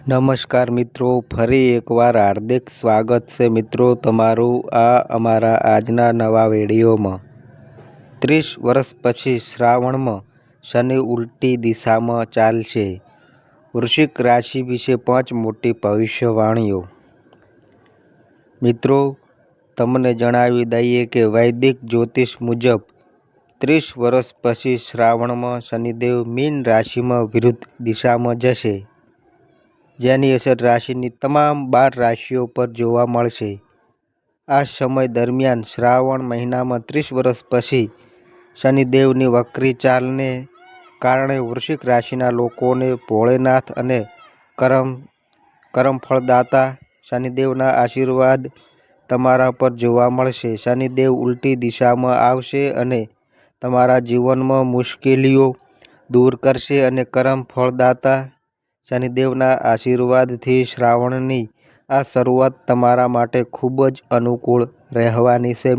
નમસ્કાર મિત્રો, ફરી એકવાર હાર્દિક સ્વાગત છે મિત્રો તમારું આ અમારા આજના નવા વિડીયોમાં। 30 વર્ષ પછી શ્રાવણમાં શનિ ઉલટી દિશામાં ચાલશે। વૃશ્ચિક રાશિ વિશે 5 મોટી ભવિષ્યવાણીઓ। મિત્રો, તમને જણાવી દઈએ કે વૈદિક જ્યોતિષ મુજબ 30 વર્ષ પછી શ્રાવણમાં શનિદેવ મીન રાશિમાં વિરુદ્ધ દિશામાં જશે, જેની અસર રાશિની તમામ 12 રાશિઓ પર જોવા મળશે। આ સમય દરમિયાન શ્રાવણ મહિનામાં 30 વર્ષ પછી શનિદેવની વક્રી ચાલને કારણે વૃશ્ચિક રાશિના લોકોને ભોળેનાથ અને કરમફળદાતા શનિદેવના આશીર્વાદ તમારા પર જોવા મળશે। શનિદેવ ઉલટી દિશામાં આવશે અને તમારા જીવનમાં મુશ્કેલીઓ દૂર કરશે અને કરમફળદાતા શનિદેવના આશીર્વાદથી શ્રાવણની આ શરૂઆત તમારા માટે ખૂબ જ અનુકૂળ રહેવાની છે।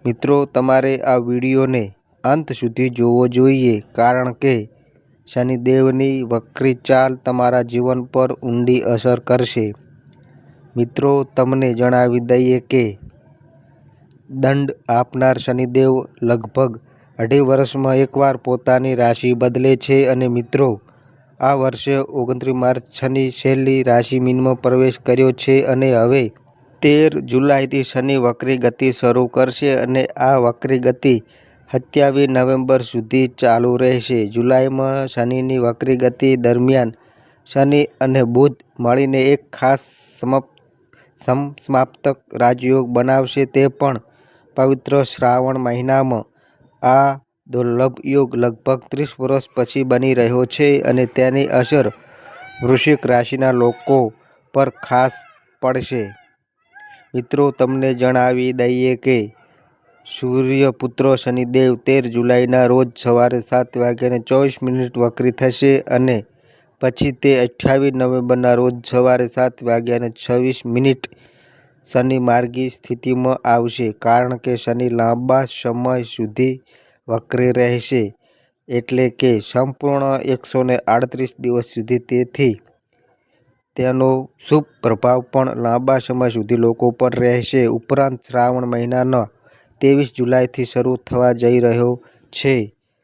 મિત્રો, તમારે આ વિડીયોને અંત સુધી જોવો જોઈએ, કારણ કે શનિદેવની વક્રી ચાલ તમારા જીવન પર ઊંડી અસર કરશે। મિત્રો, તમને જણાવી દઈએ કે દંડ આપનાર શનિદેવ લગભગ 2.5 વર્ષમાં એકવાર પોતાની રાશિ બદલે છે અને મિત્રો, આ વર્ષે 29 માર્ચ શનિ છેલ્લી રાશિ મીનમાં પ્રવેશ કર્યો છે અને હવે 13 જુલાઈથી શનિ વક્રી ગતિ શરૂ કરશે અને આ વક્રી ગતિ 27 નવેમ્બર સુધી ચાલુ રહેશે। જુલાઈમાં શનિની વક્રી ગતિ દરમિયાન શનિ અને બુધ મળીને એક ખાસ સમસપ્તક રાજયોગ બનાવશે, તે પણ પવિત્ર શ્રાવણ મહિનામાં। આ દુર્લભ યોગ લગભગ 30 વર્ષ પછી બની રહ્યો છે અને તેની અસર વૃશ્ચિક રાશિના લોકો પર ખાસ પડશે। મિત્રો, તમને જણાવી દઈએ કે સૂર્યપુત્ર શનિદેવ 13 જુલાઈના રોજ સવારે 7:24 વક્રી થશે અને પછી તે 28 નવેમ્બરના રોજ સવારે 7:26 શનિ માર્ગી સ્થિતિમાં આવશે। કારણ કે શનિ લાંબા સમય સુધી વક્રી રહેશે, એટલે કે સંપૂર્ણ 138 દિવસ સુધી, તેથી તેનો શુભ પ્રભાવ પણ લાંબા સમય સુધી લોકો પર રહેશે। ઉપરાંત શ્રાવણ મહિનાના 23 જુલાઈથી શરૂ થવા જઈ રહ્યો છે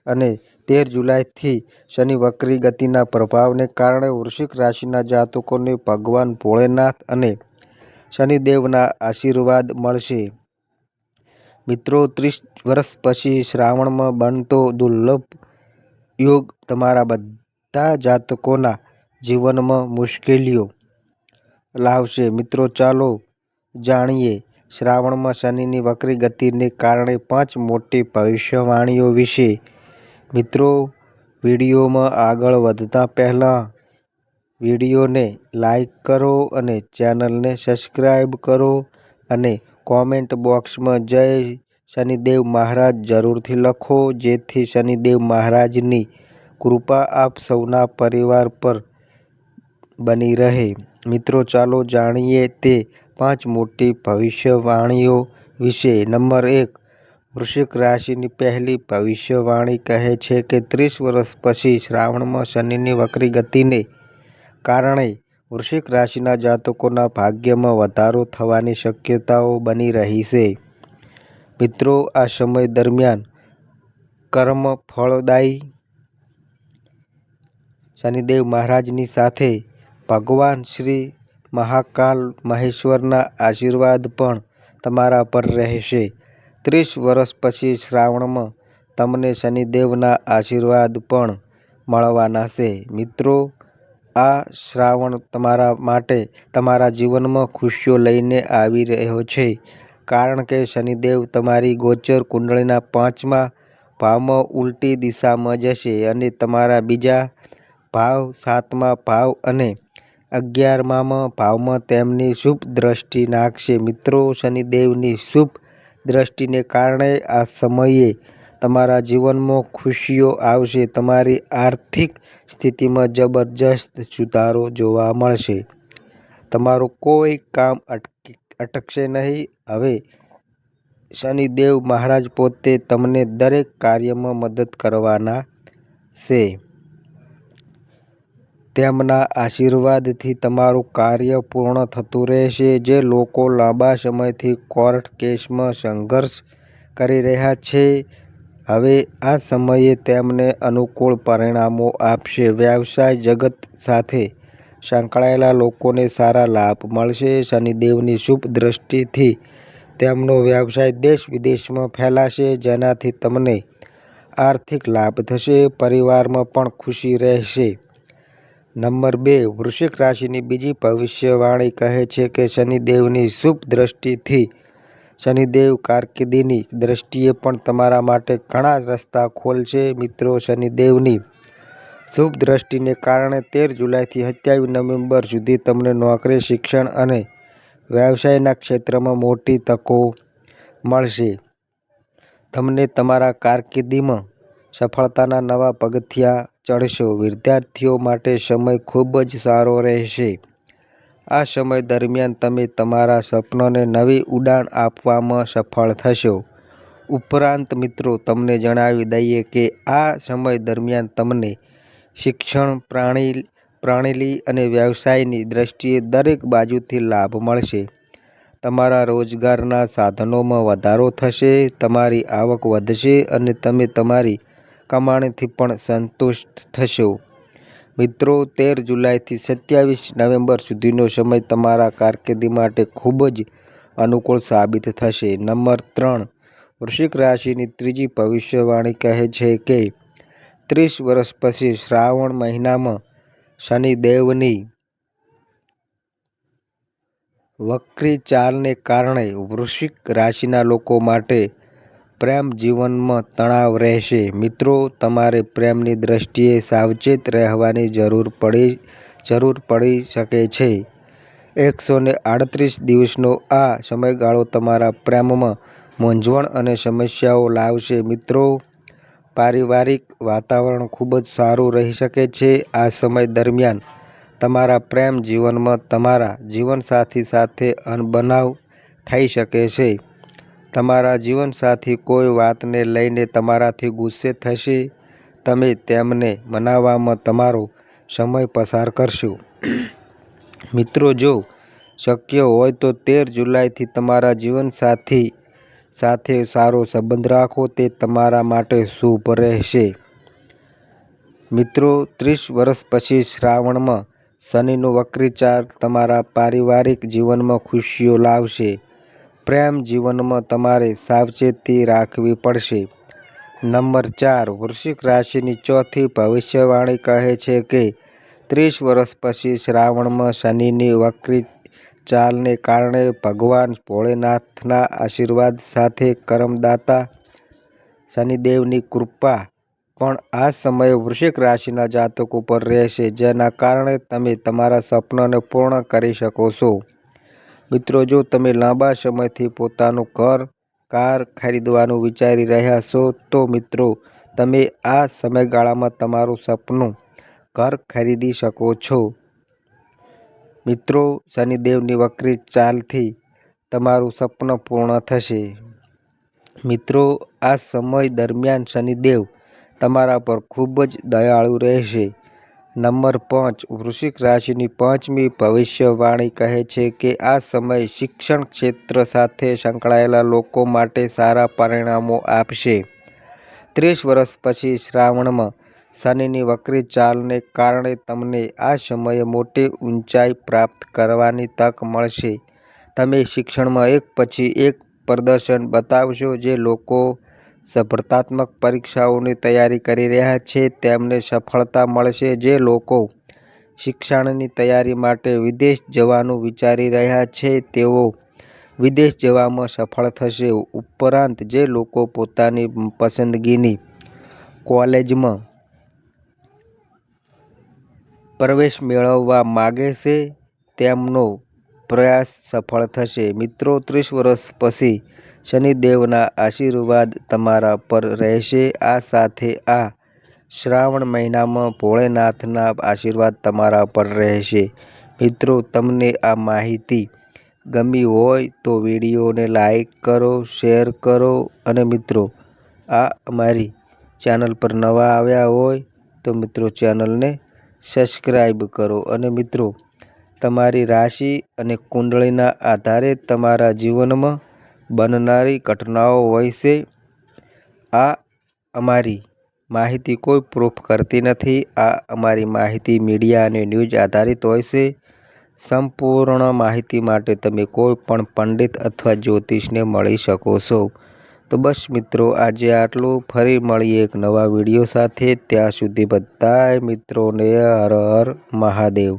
અને 13 જુલાઈથી શનિ વક્રી ગતિના પ્રભાવને કારણે વૃશ્ચિક રાશિના જાતકોને ભગવાન ભોળેનાથ અને શનિદેવના આશીર્વાદ મળશે। મિત્રો, 30 વર્ષ પછી શ્રાવણમાં બનતો દુર્લભ યોગ તમારા બધા જાતકોના જીવનમાં મુશ્કેલીઓ લાવશે। મિત્રો, ચાલો જાણીએ શ્રાવણમાં શનિની વક્રી ગતિને કારણે 5 મોટી ભવિષ્યવાણીઓ વિશે। મિત્રો, વિડીયોમાં આગળ વધતા પહેલાં વિડીયોને લાઈક કરો અને ચેનલને સબસ્ક્રાઈબ કરો અને કોમેન્ટ બોક્સમાં જય શનિદેવ મહારાજ જરૂરથી લખો, જેથી શનિદેવ મહારાજની કૃપા આપ સૌના પરિવાર પર બની રહે। મિત્રો, ચાલો જાણીએ તે 5 મોટી ભવિષ્યવાણીઓ વિશે। નંબર 1, વૃશ્ચિક રાશિની પહેલી ભવિષ્યવાણી કહે છે કે 30 વર્ષ પછી શ્રાવણમાં શનિની વક્રી ગતિને કારણે વૃશ્ચિક રાશિના જાતકોના ભાગ્યમાં વધારો થવાની શક્યતાઓ બની રહી છે। મિત્રો, આ સમય દરમિયાન કર્મફળદાયી શનિદેવ મહારાજની સાથે ભગવાન શ્રી મહાકાલ મહેશ્વરના આશીર્વાદ પણ તમારા પર રહેશે। 30 વર્ષ પછી શ્રાવણમાં તમને શનિદેવના આશીર્વાદ પણ મળવાના છે। મિત્રો, આ શ્રાવણ તમારા માટે તમારા જીવનમાં ખુશીઓ લઈને આવી રહ્યો છે, કારણ કે શનિદેવ તમારી ગોચર કુંડળીના 5મા ભાવમાં ઉલટી દિશામાં જશે અને તમારા બીજા ભાવ, 7મા ભાવ અને 11મા ભાવમાં તેમની શુભ દ્રષ્ટિ નાખશે। મિત્રો, શનિદેવની શુભ દ્રષ્ટિને કારણે આ સમયે તમારા જીવનમાં ખુશીઓ આવશે, તમારી આર્થિક સ્થિતિમાં જબરજસ્ત સુધારો જોવા મળશે, તમારું કોઈ કામ અટકશે નહીં। હવે શનિદેવ મહારાજ પોતે તમને દરેક કાર્યમાં મદદ કરવાના છે। તેમના આશીર્વાદથી તમારું કાર્ય પૂર્ણ થતું રહેશે. જે લોકો લાંબા સમયથી કોર્ટ કેસમાં સંઘર્ષ કરી રહ્યા છે, હવે આ સમયે તેમને અનુકૂળ પરિણામો આપશે. વ્યવસાય જગત સાથે સંકળાયેલા લોકોને સારા લાભ મળશે. શનિદેવની શુભ દ્રષ્ટિથી તેમનો વ્યવસાય દેશ વિદેશમાં ફેલાશે, જેનાથી તમને આર્થિક લાભ થશે. પરિવારમાં પણ ખુશી રહેશે. નંબર 2, વૃશ્ચિક રાશિની બીજી ભવિષ્યવાણી કહે છે કે શનિદેવની શુભ દ્રષ્ટિથી શનિદેવ કારકિર્દીની દ્રષ્ટિએ પણ તમારા માટે ઘણા રસ્તા ખોલશે. મિત્રો, શનિદેવની શુભ દ્રષ્ટિને કારણે 13 જુલાઈથી 27 નવેમ્બર સુધી તમને નોકરી, શિક્ષણ અને વ્યવસાયના ક્ષેત્રમાં મોટી તકો મળશે. તમને તમારા કારકિર્દીમાં સફળતાના નવા પગથિયાં ચડશો. વિદ્યાર્થીઓ માટે સમય ખૂબ જ સારો રહેશે. આ સમય દરમિયાન તમે તમારા સપનાને નવી ઉડાન આપવામાં સફળ થશો. ઉપરાંત મિત્રો, તમને જણાવી દઈએ કે આ સમય દરમિયાન તમને શિક્ષણ, પ્રણાલી અને વ્યવસાયની દ્રષ્ટિએ દરેક બાજુથી લાભ મળશે. તમારા રોજગારના સાધનોમાં વધારો થશે, તમારી આવક વધશે અને તમે તમારી કમાણીથી પણ સંતુષ્ટ થશો. મિત્રો, 13 જુલાઈથી 27 નવેમ્બર સુધીનો સમય તમારા કારકિર્દી માટે ખૂબ જ અનુકૂળ સાબિત થશે. નંબર 3, વૃશ્ચિક રાશિની ત્રીજી ભવિષ્યવાણી કહે છે કે 30 વર્ષ પછી શ્રાવણ મહિનામાં શનિદેવની વક્રી ચાલને કારણે વૃશ્ચિક રાશિના લોકો માટે પ્રેમ જીવનમાં તણાવ રહેશે. મિત્રો, તમારે પ્રેમની દ્રષ્ટિએ સાવચેત રહેવાની જરૂર પડી શકે છે. 138 દિવસનો આ સમયગાળો તમારા પ્રેમમાં મૂંઝવણ અને સમસ્યાઓ લાવશે. મિત્રો, પારિવારિક વાતાવરણ ખૂબ જ સારું રહી શકે છે. આ સમય દરમિયાન તમારા પ્રેમ જીવનમાં તમારા જીવનસાથી સાથે અનબનાવ થઈ શકે છે. તમારા જીવનસાથી કોઈ વાતને લઈને તમારાથી ગુસ્સે થશે. તમે તેમને મનાવવામાં તમારો સમય પસાર કરશો. મિત્રો, જો શક્ય હોય તો 13 જુલાઈથી તમારા જીવનસાથી સાથે સારો સંબંધ રાખો, તે તમારા માટે શુભ રહેશે. મિત્રો, 30 વર્ષ પછી શ્રાવણમાં શનિનું વક્રી ચાલ તમારા પારિવારિક જીવનમાં ખુશીઓ લાવશે. પ્રેમ જીવનમાં તમારે સાવચેતી રાખવી પડશે. નંબર 4, વૃશ્ચિક રાશિની ચોથી ભવિષ્યવાણી કહે છે કે 30 વર્ષ પછી શ્રાવણમાં શનિની વક્રી ચાલને કારણે ભગવાન ભોળેનાથના આશીર્વાદ સાથે કરમદાતા શનિદેવની કૃપા પણ આ સમયે વૃશ્ચિક રાશિના જાતકો પર રહેશે, જેના કારણે તમે તમારા સપનાને પૂર્ણ કરી શકો છો. મિત્રો, જો તમે લાંબા સમયથી પોતાનું ઘર, કાર ખરીદવાનું વિચારી રહ્યા છો, તો મિત્રો તમે આ સમયગાળામાં તમારું સપનું ઘર ખરીદી શકો છો. મિત્રો, શનિદેવની વક્રી ચાલથી તમારું સપનું પૂર્ણ થશે. મિત્રો, આ સમય દરમિયાન શનિદેવ તમારા પર ખૂબ જ દયાળુ રહેશે. નંબર 5, વૃશ્ચિક રાશિની પાંચમી ભવિષ્યવાણી કહે છે કે આ સમય શિક્ષણ ક્ષેત્ર સાથે સંકળાયેલા લોકો માટે સારા પરિણામો આપશે. 30 વર્ષ પછી શ્રાવણમાં શનિની વક્રી ચાલને કારણે તમને આ સમયે મોટી ઊંચાઈ પ્રાપ્ત કરવાની તક મળશે. તમે શિક્ષણમાં એક પછી એક પ્રદર્શન બતાવશો. જે લોકો સ્પર્ધાત્મક પરીક્ષાઓની તૈયારી કરી રહ્યા છે, તેમને સફળતા મળશે. જે લોકો શિક્ષણની તૈયારી માટે વિદેશ જવાનું વિચારી રહ્યા છે, તેઓ વિદેશ જવામાં સફળ થશે. ઉપરાંત, જે લોકો પોતાની પસંદગીની કોલેજમાં પ્રવેશ મેળવવા માગે છે, તેમનો પ્રયાસ સફળ થશે. મિત્રો, 30 વર્ષ પછી શનિદેવના આશીર્વાદ તમારા પર રહેશે. આ સાથે આ શ્રાવણ મહિનામાં ભોળેનાથના આશીર્વાદ તમારા પર રહેશે. મિત્રો, તમને આ માહિતી ગમી હોય તો વિડીયોને લાઈક કરો, શેર કરો અને મિત્રો આ અમારી ચેનલ પર નવા આવ્યા હોય તો મિત્રો ચેનલને સબસ્ક્રાઈબ કરો. અને મિત્રો, તમારી રાશિ અને કુંડળીના આધારે તમારા જીવનમાં બનનારી ઘટનાઓ વિશે આ અમારી માહિતી કોઈ પ્રૂફ કરતી નથી. આ અમારી માહિતી મીડિયા અને ન્યૂઝ આધારિત હોય છે. સંપૂર્ણ માહિતી માટે તમે કોઈ પણ પંડિત અથવા જ્યોતિષને મળી શકો છો. તો બસ મિત્રો, આજે આટલું. ફરી મળીએ એક નવા વિડીયો સાથે. ત્યાં સુધી બધાય મિત્રોને હર હર મહાદેવ.